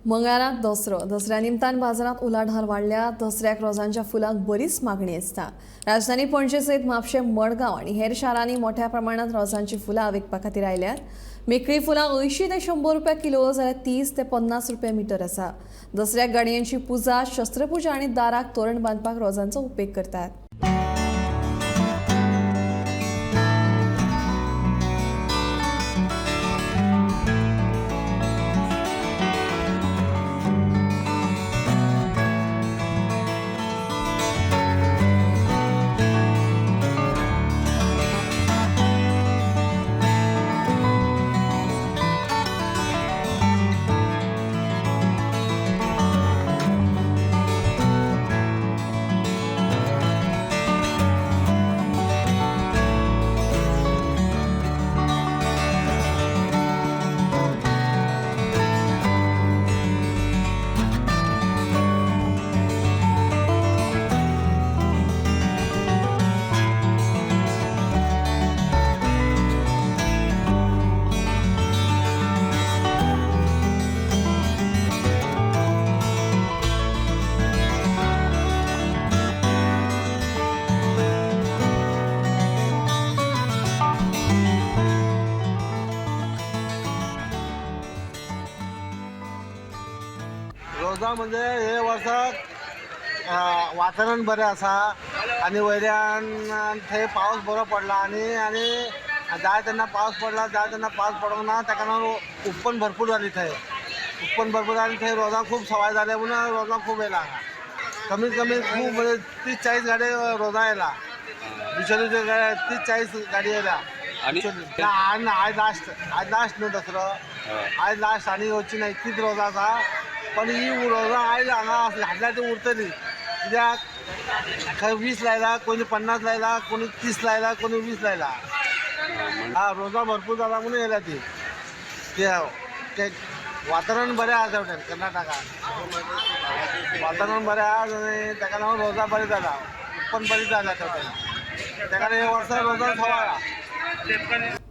मंगळारात दसऱ्या निमतान बाजारात उलाढाल वाढल्या। दसऱ्याक रोजांच्या फुलांक बरीच मागणी आसता। राजधानी पणजे सयत म्हापशें, मडगांव आनी हेर शारांनी मोठ्या प्रमाणात रोजांची फुलां विकपा खातीर आयल्यात। मेकळी फुलां 80 ते 100 रुपया किलो जाल्यार 30 ते 50 रुपया मिटर आसा। दसऱ्याक गाडयांची पुजा, शस्त्रपुजा आनी दाराक तोरण बांदपाक रोजांचो उपेग करतात। रोजा म्हणजे हे वर्साक वातावरण बरें आसा आनी वयल्यान थंय पावस बरो पडला आनी आनी जाय तेन्ना पावस पडला, जाय तेन्ना पावस पडोंक ना, ताका लागून उत्पन्न भरपूर जाली थंय। उत्पन्न भरपूर जाली थंय, रोजां खूब सवाय जाले म्हणून रोजां खूब येयला। कमीत कमी खूब म्हणजे 30-40 गाडी रोजां येयला। बिचोलीचे 30-40 गाडी येयला। आज लास्ट न्हू दसरो, आज लास्ट आनी वचची ना, इतलीच रोजां आसा। पण ही रोजां आयज हांगा हाडल्या ती उरतली, कित्याक खंय 20 लायला, कोणी 50 लायला, कोणी 30 लायला, कोणी 20 लायला। रोजां भरपूर जाला म्हणून येयल्या ती। ते वातावरण बरें आसा शेवटेन कर्नाटकांत। वातावरण बरें आसा आनी ताका लागून रोजां बरें जाला, उत्पन्न बरें जाल्या शेवटेन। ताका लागून हे वर्सा रोजां सवाय आसा।